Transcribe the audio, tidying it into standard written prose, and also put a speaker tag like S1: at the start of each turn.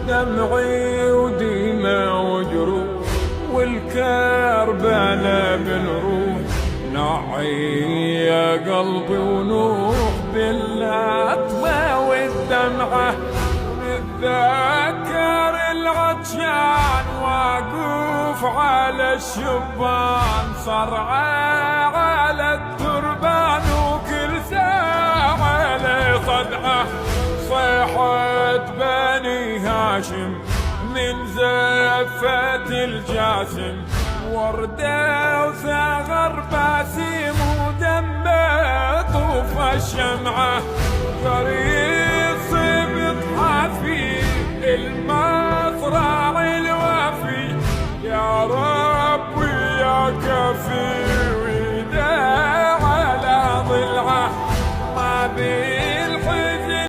S1: دمعي ودمع وجروح والكربلاء بنروح نعي يا قلبي ونوح باللطمة والدمعة نتذكر العطشان واقوف على الشبان صرعة على التربان وكل ساعة لي صدعة صيحة بني هاشم من زفة الجاسم وردة وثغر باسم ودمه طوف الشمعة